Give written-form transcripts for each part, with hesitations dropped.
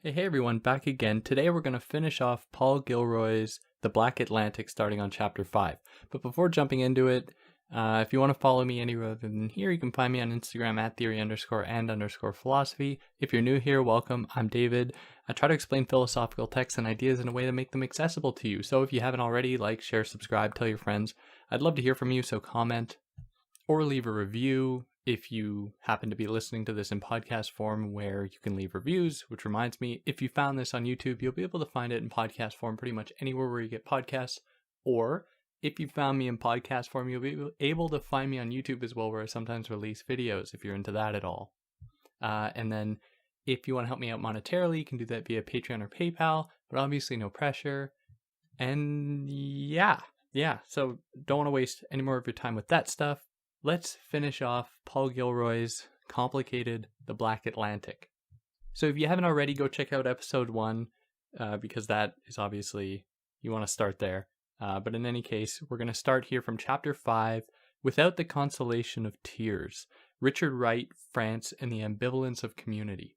Hey everyone, back again. Today we're going to finish off Paul Gilroy's The Black Atlantic starting on chapter 5. But before jumping into it, if you want to follow me anywhere other than here, you can find me on Instagram at theory_and_philosophy. If you're new here, welcome. I'm David. I try to explain philosophical texts and ideas in a way to make them accessible to you. So if you haven't already, like, share, subscribe, tell your friends. I'd love to hear from you, so comment or leave a review. If you happen to be listening to this in podcast form where you can leave reviews, which reminds me, if you found this on YouTube, you'll be able to find it in podcast form pretty much anywhere where you get podcasts. Or if you found me in podcast form, you'll be able to find me on YouTube as well, where I sometimes release videos if you're into that at all. And then if you want to help me out monetarily, you can do that via Patreon or PayPal, but obviously no pressure. And yeah, so don't want to waste any more of your time with that stuff. Let's finish off Paul Gilroy's complicated The Black Atlantic. So if you haven't already, go check out episode 1, because that is obviously, you want to start there. But in any case, we're going to start here from chapter 5, Without the Consolation of Tears, Richard Wright, France, and the Ambivalence of Community.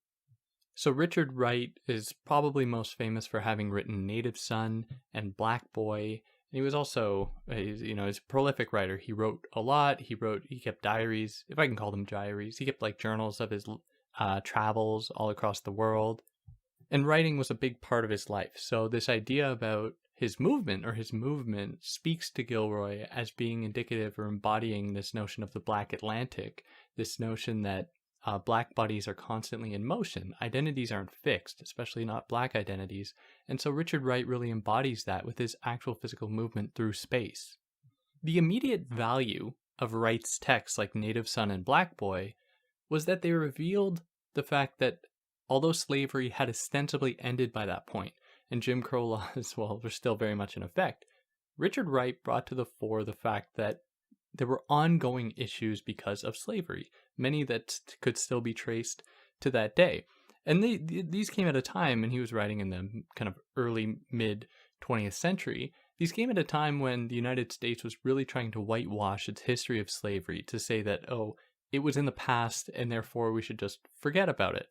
So Richard Wright is probably most famous for having written Native Son and Black Boy. He was also, he's a prolific writer. He wrote a lot. He kept diaries, if I can call them diaries. He kept journals of his travels all across the world. And writing was a big part of his life. So this idea about his movement speaks to Gilroy as being indicative or embodying this notion of the Black Atlantic, this notion that Black bodies are constantly in motion. Identities aren't fixed, especially not Black identities. And so Richard Wright really embodies that with his actual physical movement through space. The immediate value of Wright's texts like Native Son and Black Boy was that they revealed the fact that although slavery had ostensibly ended by that point, and Jim Crow laws, were still very much in effect, Richard Wright brought to the fore the fact that there were ongoing issues because of slavery, many that could still be traced to that day. And these came at a time, and he was writing in the kind of early, mid-20th century, these came at a time when the United States was really trying to whitewash its history of slavery, to say that, it was in the past, and therefore we should just forget about it.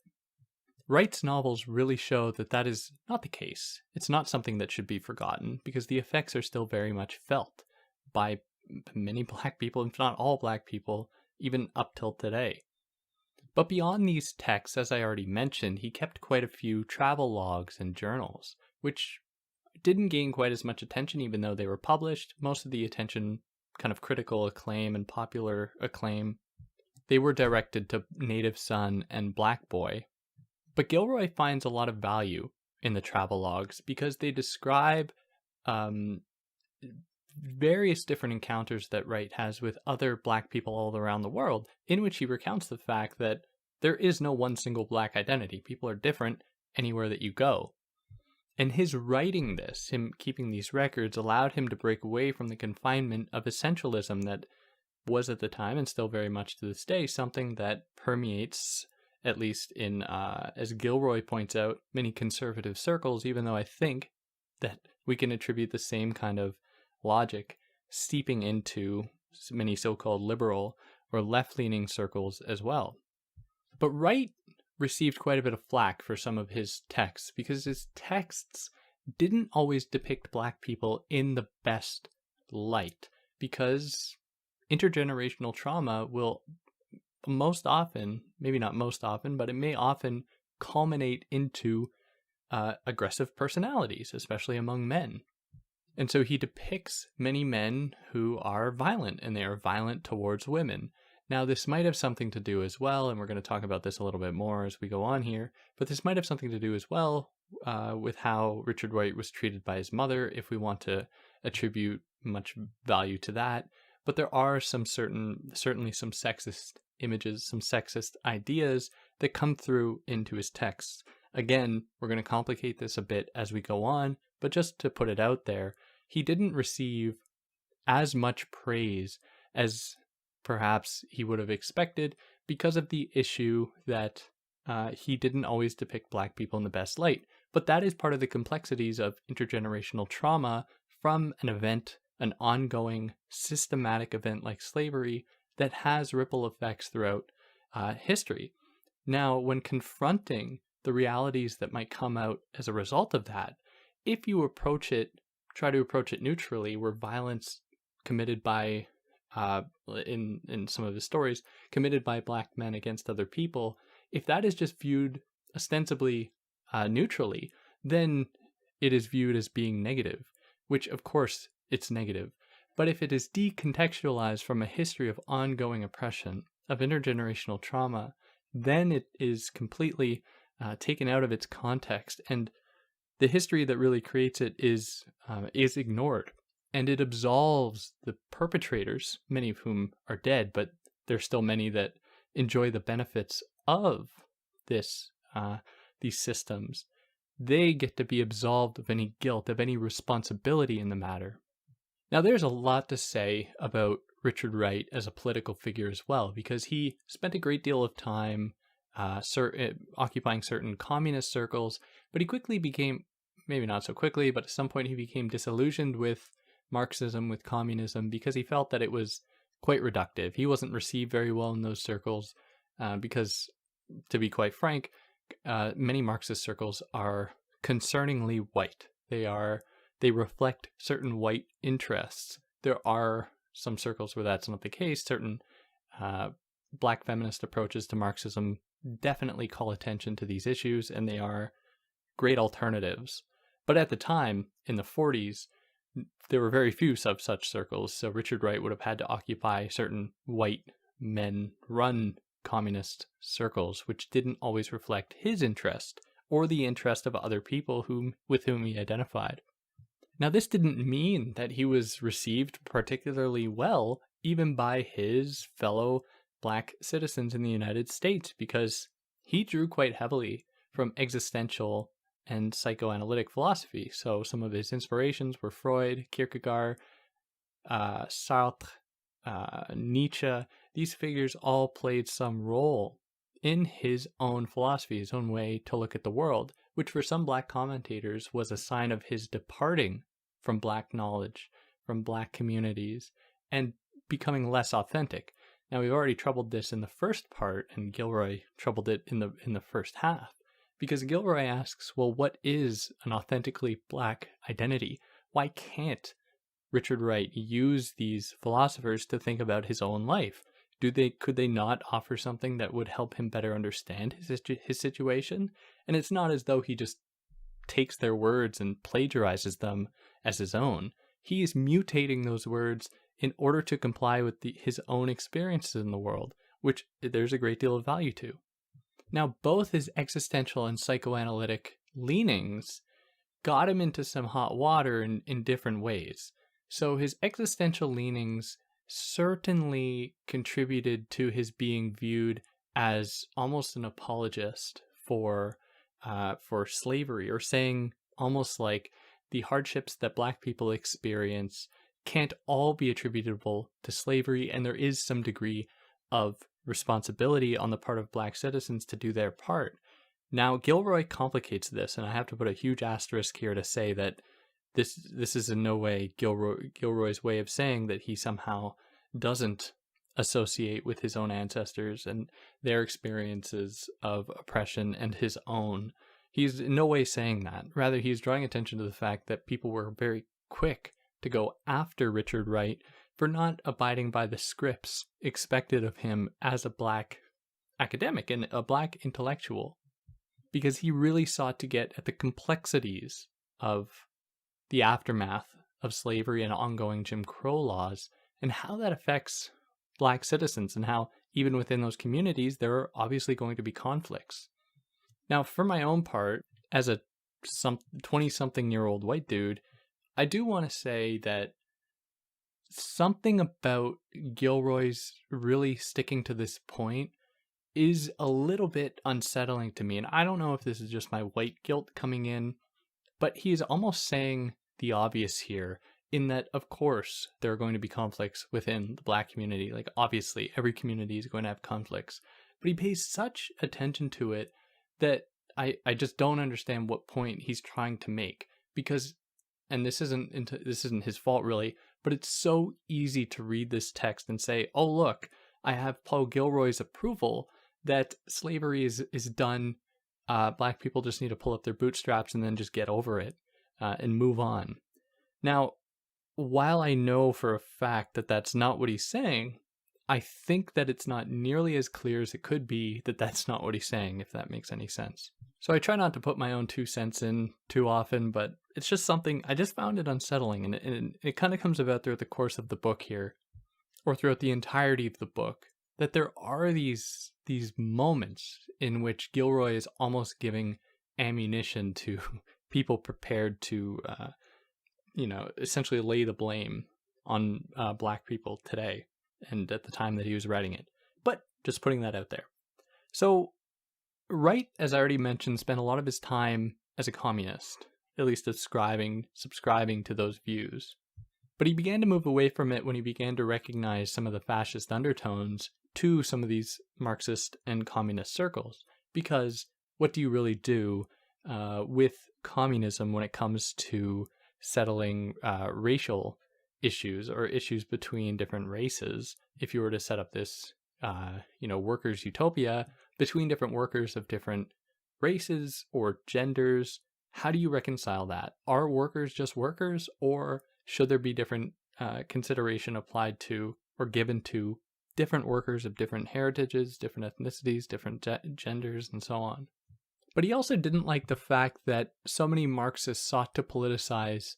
Wright's novels really show that that is not the case. It's not something that should be forgotten, because the effects are still very much felt by many Black people, if not all Black people, even up till today. But beyond these texts, as I already mentioned, he kept quite a few travel logs and journals, which didn't gain quite as much attention even though they were published. Most of the attention, kind of critical acclaim and popular acclaim, they were directed to Native Son and Black Boy. But Gilroy finds a lot of value in the travel logs because they describe various different encounters that Wright has with other Black people all around the world, in which he recounts the fact that there is no one single Black identity. People are different anywhere that you go. And his writing this, him keeping these records, allowed him to break away from the confinement of essentialism that was at the time, and still very much to this day, something that permeates, at least in, as Gilroy points out, many conservative circles, even though I think that we can attribute the same kind of logic seeping into many so-called liberal or left-leaning circles as well. But Wright received quite a bit of flack for some of his texts because his texts didn't always depict Black people in the best light, because intergenerational trauma will most often, maybe not most often, but it may often culminate into aggressive personalities, especially among men. And so he depicts many men who are violent, and they are violent towards women. Now, this might have something to do as well, and we're going to talk about this a little bit more as we go on here, but this might have something to do as well with how Richard Wright was treated by his mother, if we want to attribute much value to that. But there are certainly some sexist images, some sexist ideas that come through into his texts. Again, we're going to complicate this a bit as we go on, but just to put it out there, he didn't receive as much praise as perhaps he would have expected because of the issue that he didn't always depict Black people in the best light. But that is part of the complexities of intergenerational trauma from an event, an ongoing, systematic event like slavery that has ripple effects throughout history. Now, when confronting the realities that might come out as a result of that, if you try to approach it neutrally, where violence committed by, in some of his stories, committed by black men against other people, if that is just viewed ostensibly neutrally, then it is viewed as being negative, which of course it's negative. But if it is decontextualized from a history of ongoing oppression, of intergenerational trauma, then it is completely taken out of its context, and the history that really creates it is ignored, and it absolves the perpetrators, many of whom are dead, but there's still many that enjoy the benefits of this these systems. They get to be absolved of any guilt, of any responsibility in the matter. Now, there's a lot to say about Richard Wright as a political figure as well, because he spent a great deal of time occupying certain communist circles, but he quickly became, maybe not so quickly, but at some point he became disillusioned with Marxism, with communism, because he felt that it was quite reductive. He wasn't received very well in those circles because, to be quite frank, many Marxist circles are concerningly white. They reflect certain white interests. There are some circles where that's not the case. Certain black feminist approaches to Marxism definitely call attention to these issues, and they are great alternatives. But at the time, in the 40s, there were very few such circles, so Richard Wright would have had to occupy certain white men-run communist circles, which didn't always reflect his interest or the interest of other people with whom he identified. Now, this didn't mean that he was received particularly well, even by his fellow black citizens in the United States, because he drew quite heavily from existential and psychoanalytic philosophy. So some of his inspirations were Freud, Kierkegaard, Sartre, Nietzsche. These figures all played some role in his own philosophy, his own way to look at the world, which for some black commentators was a sign of his departing from black knowledge, from black communities, and becoming less authentic. Now, we've already troubled this in the first part, and Gilroy troubled it in the first half, because Gilroy asks, well, what is an authentically black identity? Why can't Richard Wright use these philosophers to think about his own life? Could they not offer something that would help him better understand his situation? And it's not as though he just takes their words and plagiarizes them as his own. He is mutating those words in order to comply with his own experiences in the world, which there's a great deal of value to. Now, both his existential and psychoanalytic leanings got him into some hot water in different ways. So his existential leanings certainly contributed to his being viewed as almost an apologist for slavery, or saying almost like the hardships that black people experience can't all be attributable to slavery, and there is some degree of responsibility on the part of black citizens to do their part. Now, Gilroy complicates this, and I have to put a huge asterisk here to say that this is in no way Gilroy's way of saying that he somehow doesn't associate with his own ancestors and their experiences of oppression and his own. He's in no way saying that. Rather, he's drawing attention to the fact that people were very quick to go after Richard Wright for not abiding by the scripts expected of him as a black academic and a black intellectual, because he really sought to get at the complexities of the aftermath of slavery and ongoing Jim Crow laws, and how that affects black citizens, and how even within those communities there are obviously going to be conflicts. Now, for my own part, as a 20-something-year-old white dude, I do want to say that something about Gilroy's really sticking to this point is a little bit unsettling to me. And I don't know if this is just my white guilt coming in, but he is almost saying the obvious here, in that, of course, there are going to be conflicts within the black community. Like, obviously, every community is going to have conflicts. But he pays such attention to it that I just don't understand what point he's trying to make. Because, and this isn't his fault really, but it's so easy to read this text and say, oh, look, I have Paul Gilroy's approval that slavery is done black people just need to pull up their bootstraps and then just get over it and move on. Now, while I know for a fact that that's not what he's saying, I think that it's not nearly as clear as it could be that that's not what he's saying, if that makes any sense. So I try not to put my own 2 cents in too often, but it's just something, I just found it unsettling, and it kind of comes about throughout the course of the book here, or throughout the entirety of the book, that there are these moments in which Gilroy is almost giving ammunition to people prepared to, essentially lay the blame on black people today and at the time that he was writing it. But just putting that out there. So Wright, as I already mentioned, spent a lot of his time as a communist, at least subscribing to those views. But he began to move away from it when he began to recognize some of the fascist undertones to some of these Marxist and communist circles. Because what do you really do with communism when it comes to settling racial issues or issues between different races? If you were to set up this, workers' utopia between different workers of different races or genders, how do you reconcile that? Are workers just workers, or should there be different consideration applied to or given to different workers of different heritages, different ethnicities, different genders, and so on? But he also didn't like the fact that so many Marxists sought to politicize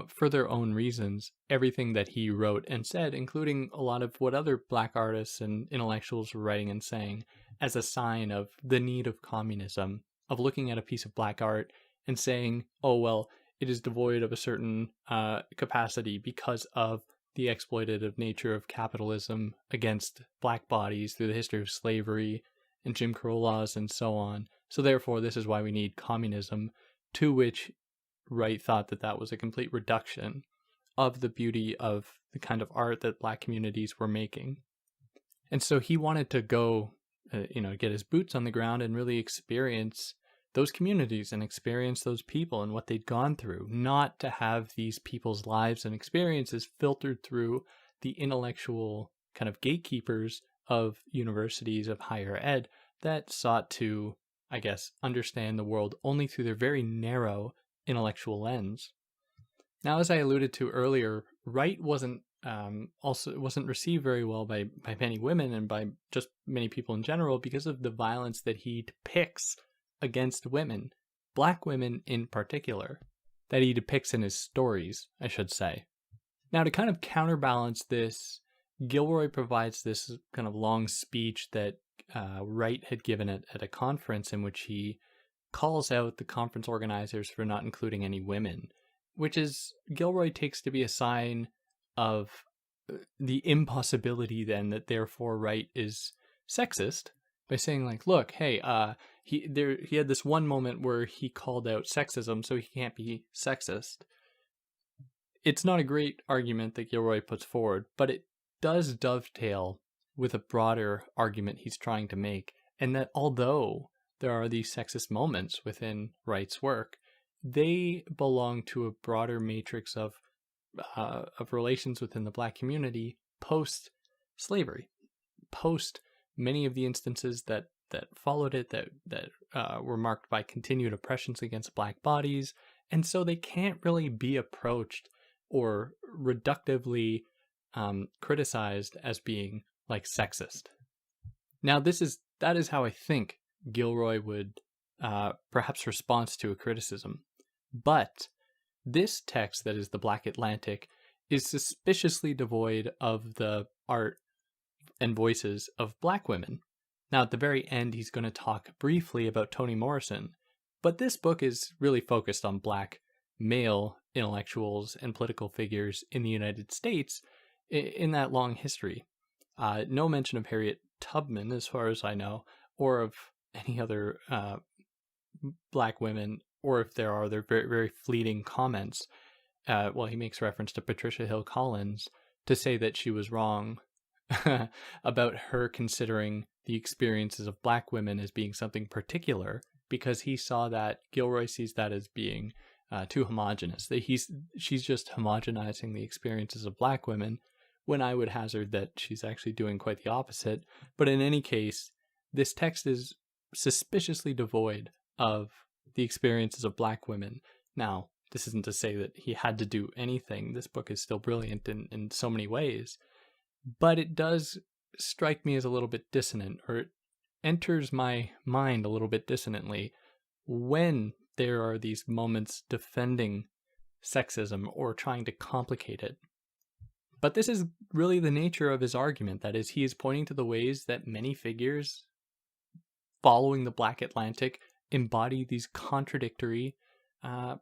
for their own reasons everything that he wrote and said, including a lot of what other black artists and intellectuals were writing and saying, as a sign of the need of communism, of looking at a piece of black art and saying, oh, well, it is devoid of a certain capacity because of the exploitative nature of capitalism against black bodies through the history of slavery and Jim Crow laws and so on. So therefore, this is why we need communism, to which Wright thought that was a complete reduction of the beauty of the kind of art that black communities were making. And so he wanted to go, get his boots on the ground and really experience those communities and experience those people and what they'd gone through, not to have these people's lives and experiences filtered through the intellectual kind of gatekeepers of universities of higher ed that sought to, I guess, understand the world only through their very narrow intellectual lens. Now, as I alluded to earlier, Wright wasn't received very well by many women and by just many people in general because of the violence that he depicts against women, black women in particular, that he depicts in his stories, I should say. Now, to kind of counterbalance this, Gilroy provides this kind of long speech that Wright had given at a conference in which he calls out the conference organizers for not including any women, which is Gilroy takes to be a sign of the impossibility then that therefore Wright is sexist by saying, like, look, hey, he had this one moment where he called out sexism, so he can't be sexist. It's not a great argument that Gilroy puts forward, but it does dovetail with a broader argument he's trying to make, and that although there are these sexist moments within Wright's work, they belong to a broader matrix of relations within the black community post-slavery, post many of the instances that followed it, that were marked by continued oppressions against black bodies, and so they can't really be approached or reductively criticized as being like sexist. Now, that is how I think Gilroy would perhaps respond to a criticism. But this text, that is the Black Atlantic, is suspiciously devoid of the art and voices of black women. Now, at the very end, he's going to talk briefly about Toni Morrison, but this book is really focused on black male intellectuals and political figures in the United States in that long history. No mention of Harriet Tubman, as far as I know, or of any other black women, or if there are, they're very, very fleeting comments. He makes reference to Patricia Hill Collins to say that she was wrong about her considering the experiences of black women as being something particular, because Gilroy sees that as being too homogenous, that she's just homogenizing the experiences of black women, when I would hazard that she's actually doing quite the opposite. But in any case, this text is suspiciously devoid of the experiences of Black women. Now, this isn't to say that he had to do anything. This book is still brilliant in so many ways, but it does strike me as a little bit dissonant, or it enters my mind a little bit dissonantly when there are these moments defending sexism or trying to complicate it. But this is really the nature of his argument. That is, he is pointing to the ways that many figures following the Black Atlantic embody these contradictory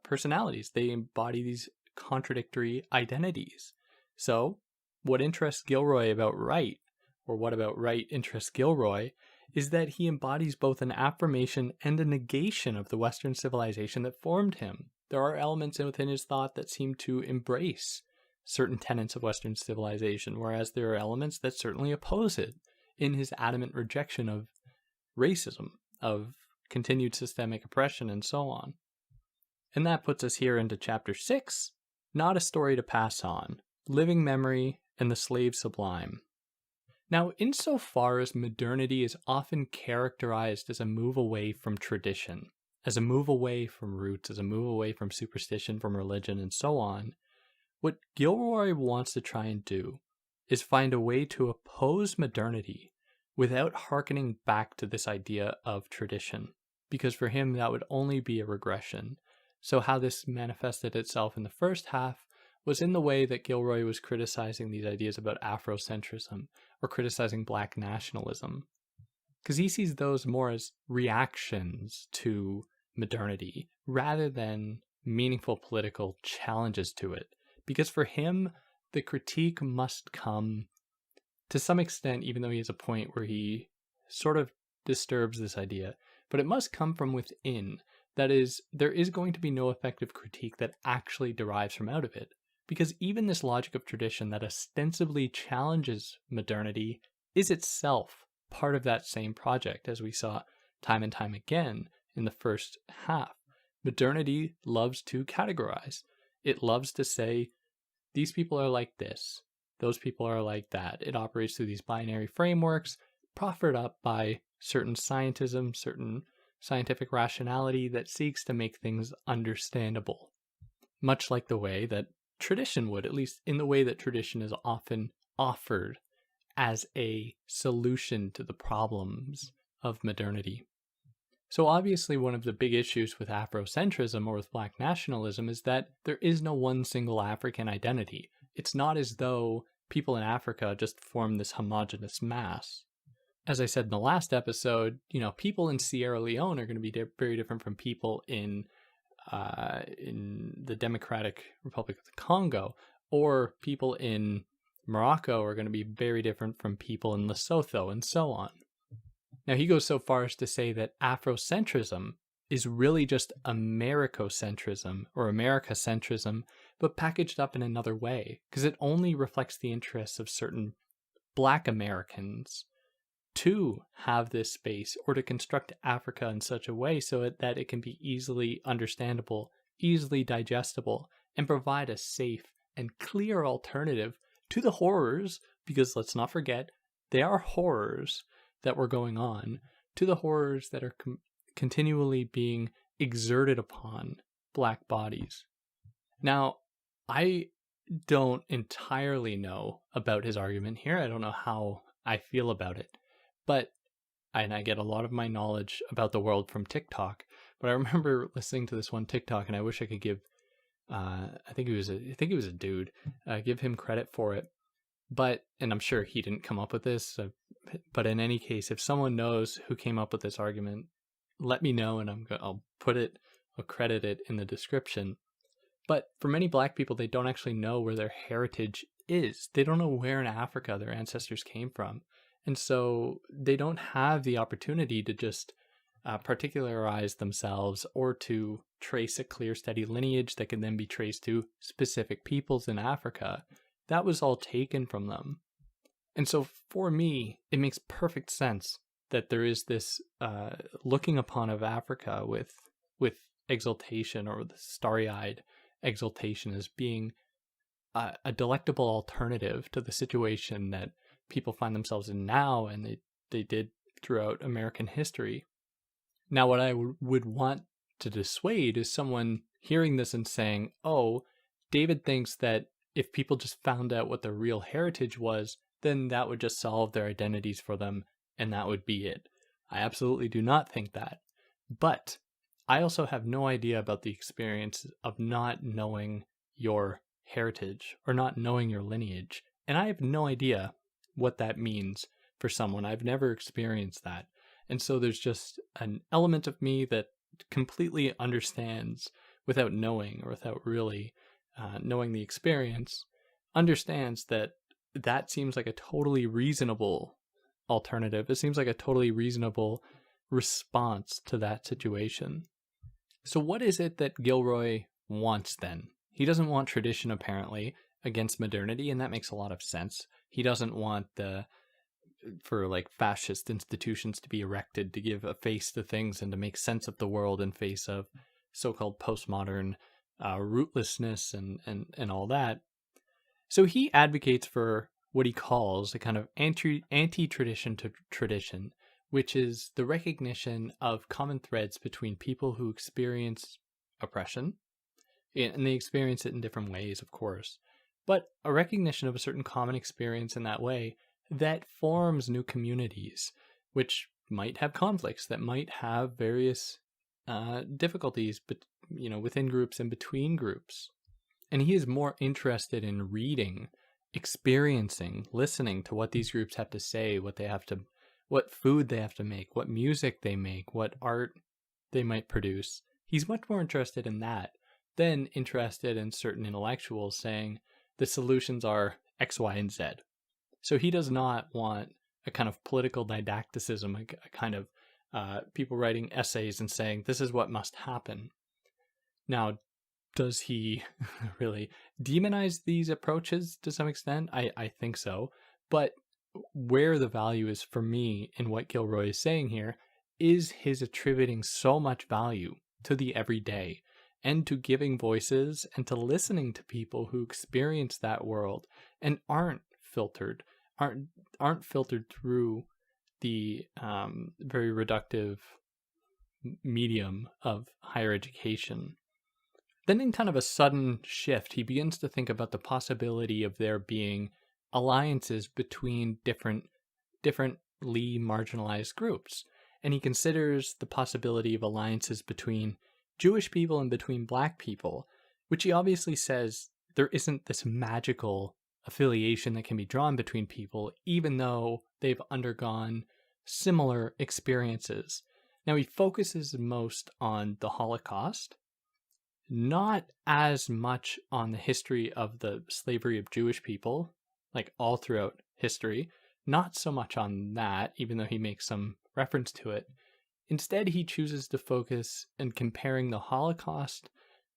personalities. They embody these contradictory identities. So, what interests Gilroy about Wright, or what about Wright interests Gilroy, is that he embodies both an affirmation and a negation of the Western civilization that formed him. There are elements within his thought that seem to embrace certain tenets of Western civilization, whereas there are elements that certainly oppose it in his adamant rejection of racism, of continued systemic oppression, and so on. And that puts us here into chapter 6, Not a Story to Pass On, Living Memory and the Slave Sublime. Now, insofar as modernity is often characterized as a move away from tradition, as a move away from roots, as a move away from superstition, from religion, and so on, what Gilroy wants to try and do is find a way to oppose modernity without hearkening back to this idea of tradition, because for him that would only be a regression. So how this manifested itself in the first half was in the way that Gilroy was criticizing these ideas about Afrocentrism or criticizing Black nationalism, because he sees those more as reactions to modernity rather than meaningful political challenges to it. Because for him, the critique must come to some extent, even though he has a point where he sort of disturbs this idea, but it must come from within. That is, there is going to be no effective critique that actually derives from out of it. Because even this logic of tradition that ostensibly challenges modernity is itself part of that same project, as we saw time and time again in the first half. Modernity loves to categorize. It loves to say, these people are like this, those people are like that. It operates through these binary frameworks proffered up by certain scientism, certain scientific rationality that seeks to make things understandable. Much like the way that tradition would, at least in the way that tradition is often offered as a solution to the problems of modernity. So obviously one of the big issues with Afrocentrism or with Black nationalism is that there is no one single African identity. It's not as though people in Africa just form this homogeneous mass. As I said in the last episode, people in Sierra Leone are going to be very different from people in the Democratic Republic of the Congo, or people in Morocco are going to be very different from people in Lesotho, and so on. Now, he goes so far as to say that Afrocentrism is really just Americocentrism or Americacentrism, but packaged up in another way, because it only reflects the interests of certain Black Americans to have this space or to construct Africa in such a way so that it can be easily understandable, easily digestible, and provide a safe and clear alternative to the horrors, because let's not forget, they are horrors that were going on, to the horrors that are continually being exerted upon Black bodies. Now, I don't entirely know about his argument here. I don't know how I feel about it. And I get a lot of my knowledge about the world from TikTok, but I remember listening to this one TikTok, and I wish I could give, I think he was a dude, give him credit for it. And I'm sure he didn't come up with this, but in any case, if someone knows who came up with this argument, let me know, and I'll credit it in the description. But for many Black people, they don't actually know where their heritage is. They don't know where in Africa their ancestors came from. And so they don't have the opportunity to just particularize themselves or to trace a clear, steady lineage that can then be traced to specific peoples in Africa. That was all taken from them. And so for me, it makes perfect sense that there is this looking upon of Africa with exultation, or the starry-eyed exultation, as being a delectable alternative to the situation that people find themselves in now, and they did throughout American history. Now, what I would want to dissuade is someone hearing this and saying, oh, David thinks that if people just found out what their real heritage was, then that would just solve their identities for them, and that would be it. I absolutely do not think that. But I also have no idea about the experience of not knowing your heritage or not knowing your lineage. And I have no idea what that means for someone. I've never experienced that. And so there's just an element of me that completely understands without knowing or without really knowing the experience, understands that that seems like a totally reasonable alternative. It seems like a totally reasonable response to that situation. So what is it that Gilroy wants then? He doesn't want tradition, apparently, against modernity, and that makes a lot of sense. He doesn't want for like fascist institutions to be erected to give a face to things and to make sense of the world in face of so-called postmodern rootlessness and all that. So he advocates for what he calls a kind of anti-tradition to tradition, which is the recognition of common threads between people who experience oppression, and they experience it in different ways, of course, but a recognition of a certain common experience in that way that forms new communities, which might have conflicts, that might have various difficulties, but within groups and between groups. And he is more interested in reading, experiencing, listening to what these groups have to say, what food they have to make, what music they make, what art they might produce. He's much more interested in that than interested in certain intellectuals saying the solutions are X, Y, and Z. So he does not want a kind of political didacticism, a kind of people writing essays and saying, this is what must happen. Now, does he really demonize these approaches to some extent? I think so. But where the value is for me in what Gilroy is saying here is his attributing so much value to the everyday and to giving voices and to listening to people who experience that world and aren't filtered through the very reductive medium of higher education. Then in kind of a sudden shift, he begins to think about the possibility of there being alliances between differently marginalized groups. And he considers the possibility of alliances between Jewish people and between Black people, which he obviously says there isn't this magical affiliation that can be drawn between people, even though they've undergone similar experiences. Now, he focuses most on the Holocaust, not as much on the history of the slavery of Jewish people, like all throughout history, not so much on that, even though he makes some reference to it. Instead, he chooses to focus in comparing the Holocaust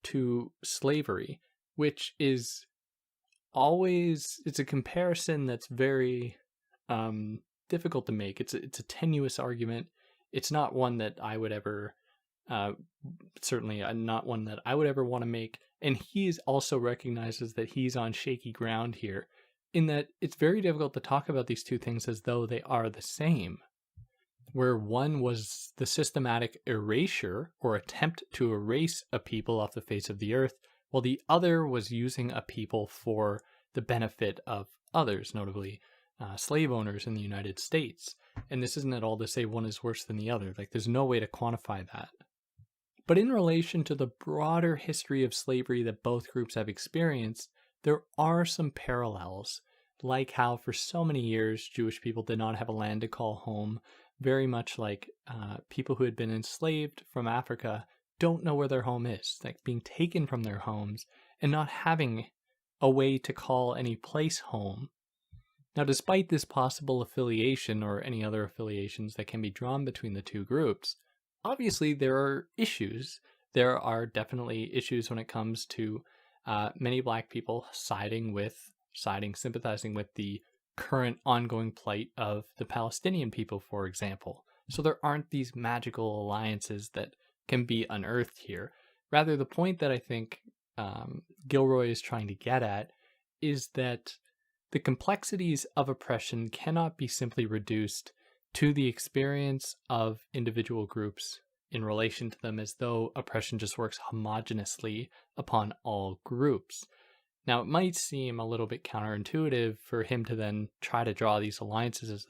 to slavery, which is it's a comparison that's very difficult to make. It's a tenuous argument. It's not one that I would ever, certainly not one that I would ever want to make. And he also recognizes that he's on shaky ground here, in that it's very difficult to talk about these two things as though they are the same, where one was the systematic erasure or attempt to erase a people off the face of the earth, while the other was using a people for the benefit of others, notably slave owners in the United States. And this isn't at all to say one is worse than the other. Like, there's no way to quantify that. But in relation to the broader history of slavery that both groups have experienced, there are some parallels, like how for so many years Jewish people did not have a land to call home, very much like people who had been enslaved from Africa don't know where their home is, like being taken from their homes and not having a way to call any place home. Now, despite this possible affiliation or any other affiliations that can be drawn between the two groups, obviously there are issues. There are definitely issues when it comes to many Black people sympathizing with the current ongoing plight of the Palestinian people, for example. So there aren't these magical alliances that can be unearthed here. Rather, the point that I think Gilroy is trying to get at is that the complexities of oppression cannot be simply reduced to the experience of individual groups in relation to them as though oppression just works homogenously upon all groups. Now, it might seem a little bit counterintuitive for him to then try to draw these alliances as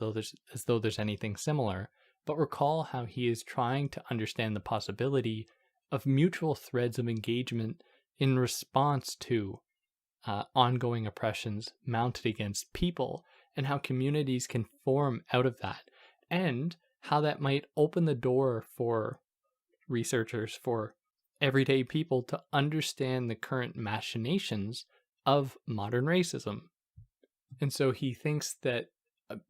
though there's anything similar, but recall how he is trying to understand the possibility of mutual threads of engagement in response to ongoing oppressions mounted against people, and how communities can form out of that, and how that might open the door for researchers, for everyday people to understand the current machinations of modern racism. And so he thinks that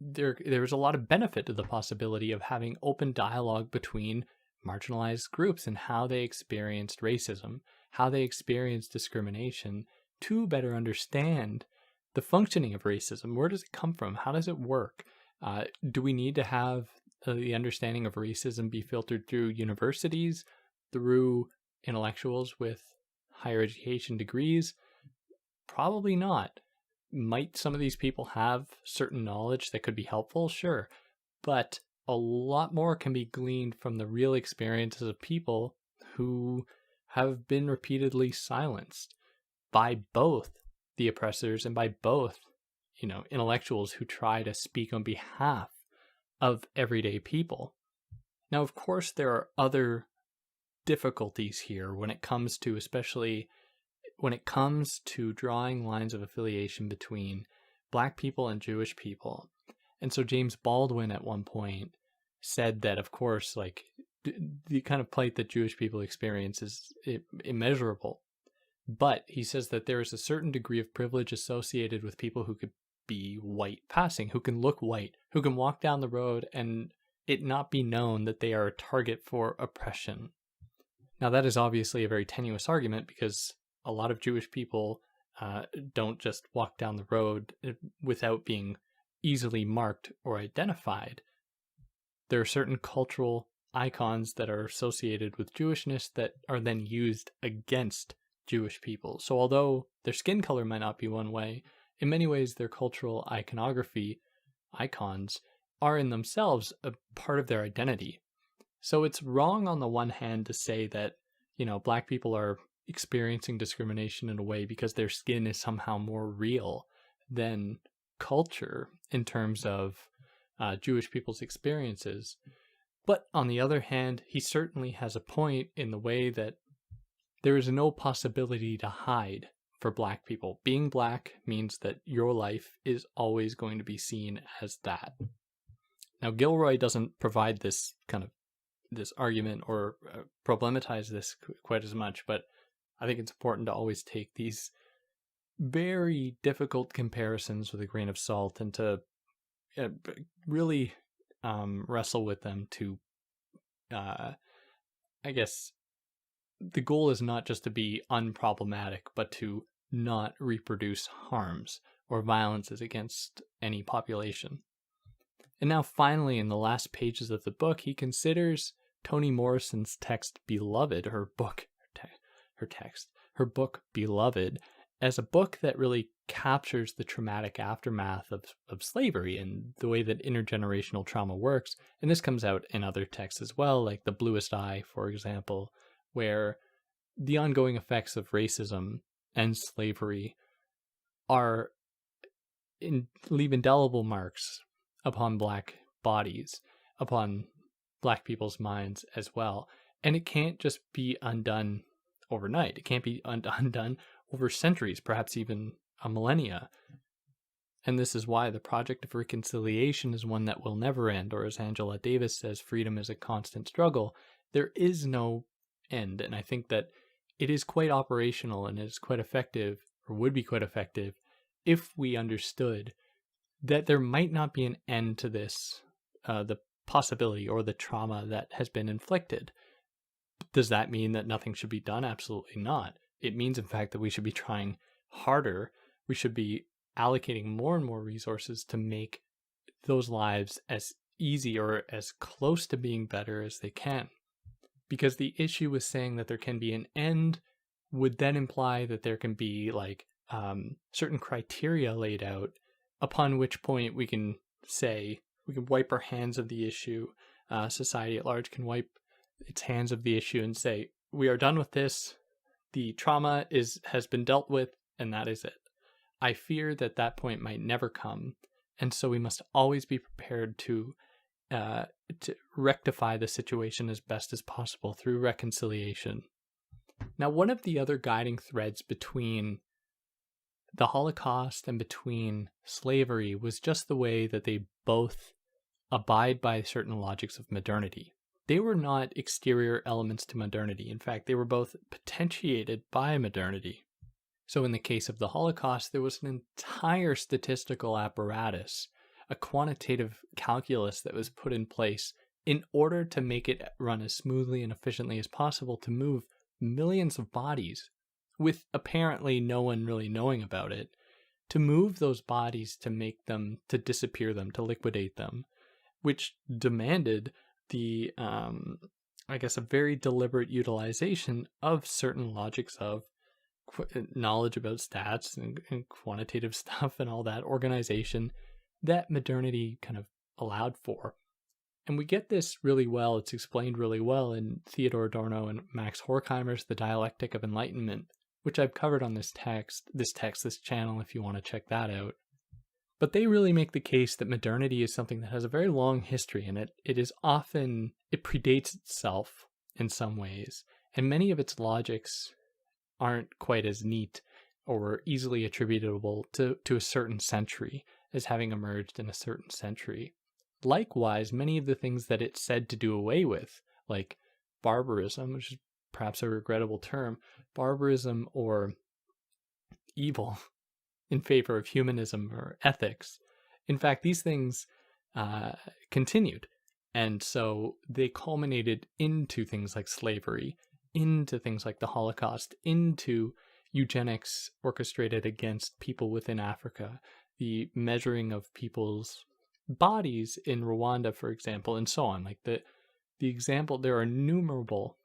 there's a lot of benefit to the possibility of having open dialogue between marginalized groups and how they experienced racism, how they experienced discrimination, to better understand the functioning of racism. Where does it come from? How does it work? Do we need to have the understanding of racism be filtered through universities, through intellectuals with higher education degrees? Probably not. Might some of these people have certain knowledge that could be helpful? Sure. But a lot more can be gleaned from the real experiences of people who have been repeatedly silenced by both the oppressors and by both, intellectuals who try to speak on behalf of everyday people. Now, of course, there are other difficulties here especially when it comes to drawing lines of affiliation between Black people and Jewish people. And so James Baldwin at one point said that, of course, the kind of plight that Jewish people experience is immeasurable. But he says that there is a certain degree of privilege associated with people who could be white passing, who can look white, who can walk down the road and it not be known that they are a target for oppression. Now, that is obviously a very tenuous argument, because a lot of Jewish people don't just walk down the road without being easily marked or identified. There are certain cultural icons that are associated with Jewishness that are then used against Jewish people. So although their skin color might not be one way, in many ways their cultural iconography, icons, are in themselves a part of their identity. So it's wrong on the one hand to say that, Black people are experiencing discrimination in a way because their skin is somehow more real than culture in terms of Jewish people's experiences. But on the other hand, he certainly has a point in the way that there is no possibility to hide for Black people. Being Black means that your life is always going to be seen as that. Now, Gilroy doesn't provide this argument or problematize this quite as much, but I think it's important to always take these very difficult comparisons with a grain of salt and to really wrestle with them to, I guess, the goal is not just to be unproblematic, but to not reproduce harms or violences against any population. And now finally, in the last pages of the book, he considers Toni Morrison's text Beloved, her book Beloved, as a book that really captures the traumatic aftermath of slavery and the way that intergenerational trauma works. And this comes out in other texts as well, like The Bluest Eye, for example, where the ongoing effects of racism and slavery leave indelible marks upon Black bodies, upon Black people's minds as well. And it can't just be undone overnight. It can't be undone over centuries, perhaps even a millennia. And this is why the project of reconciliation is one that will never end, or as Angela Davis says, freedom is a constant struggle. There is no end, and I think that it is quite operational and is quite effective, or would be quite effective, if we understood that there might not be an end to this, the possibility or the trauma that has been inflicted. Does that mean that nothing should be done? Absolutely not. It means, in fact, that we should be trying harder. We should be allocating more and more resources to make those lives as easy or as close to being better as they can. Because the issue with saying that there can be an end would then imply that there can be certain criteria laid out, upon which point we can say, we can wipe our hands of the issue. Society at large can wipe its hands of the issue and say, we are done with this. The trauma has been dealt with, and that is it. I fear that point might never come, and so we must always be prepared to rectify the situation as best as possible through reconciliation. Now, one of the other guiding threads between the Holocaust and between slavery was just the way that they both abide by certain logics of modernity. They were not exterior elements to modernity. In fact, they were both potentiated by modernity. So in the case of the Holocaust, there was an entire statistical apparatus, a quantitative calculus that was put in place in order to make it run as smoothly and efficiently as possible to move millions of bodies, with apparently no one really knowing about it, to move those bodies, to make them, to disappear them, to liquidate them, which demanded the, I guess, a very deliberate utilization of certain logics of knowledge about stats and quantitative stuff and all that organization that modernity kind of allowed for. And we get this really well. It's explained really well in Theodor Adorno and Max Horkheimer's The Dialectic of Enlightenment, which I've covered on this channel if you want to check that out. But they really make the case that modernity is something that has a very long history, and it predates itself in some ways, and many of its logics aren't quite as neat or easily attributable to a certain century as having emerged in a certain century. Likewise, many of the things that it's said to do away with, like barbarism, which is perhaps a regrettable term, barbarism or evil in favor of humanism or ethics. In fact, these things continued. And so they culminated into things like slavery, into things like the Holocaust, into eugenics orchestrated against people within Africa, the measuring of people's bodies in Rwanda, for example, and so on. Like the example, there are innumerable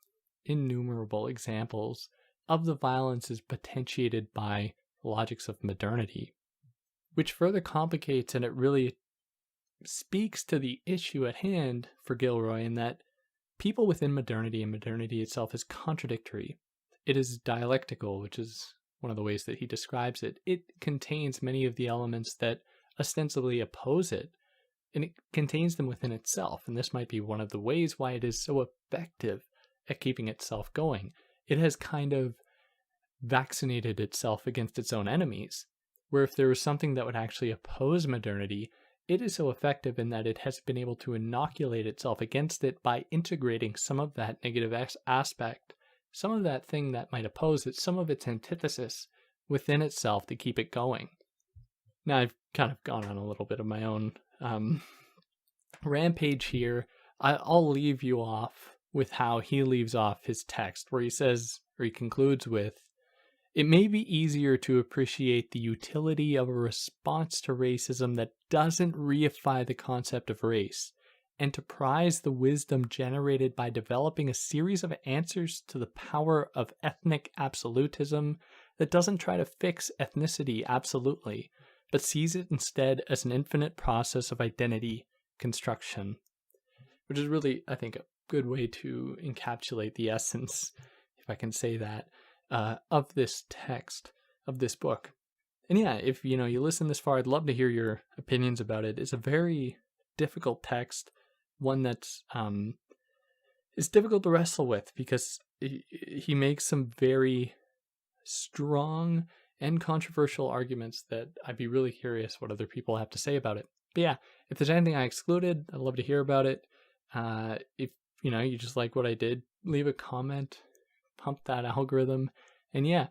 examples of the violences potentiated by logics of modernity, which further complicates, and it really speaks to the issue at hand for Gilroy, in that people within modernity, and modernity itself, is contradictory. It is dialectical, which is one of the ways that he describes it. It contains many of the elements that ostensibly oppose it, and it contains them within itself. And this might be one of the ways why it is so effective at keeping itself going. It has kind of vaccinated itself against its own enemies, where if there was something that would actually oppose modernity, it is so effective in that it has been able to inoculate itself against it by integrating some of that negative aspect, some of that thing that might oppose it, some of its antithesis within itself to keep it going. Now, I've kind of gone on a little bit of my own rampage here. I'll leave you off with how he leaves off his text, where he says, or he concludes with, "It may be easier to appreciate the utility of a response to racism that doesn't reify the concept of race, and to prize the wisdom generated by developing a series of answers to the power of ethnic absolutism that doesn't try to fix ethnicity absolutely, but sees it instead as an infinite process of identity construction." Which is really, I think, a good way to encapsulate the essence, if I can say that, of this text, of this book. And yeah, if you listen this far, I'd love to hear your opinions about it. It's a very difficult text, one that's is difficult to wrestle with, because he makes some very strong and controversial arguments that I'd be really curious what other people have to say about it. But yeah, if there's anything I excluded, I'd love to hear about it. If you just like what I did, leave a comment, pump that algorithm, and yeah,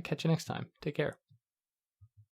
catch you next time. Take care.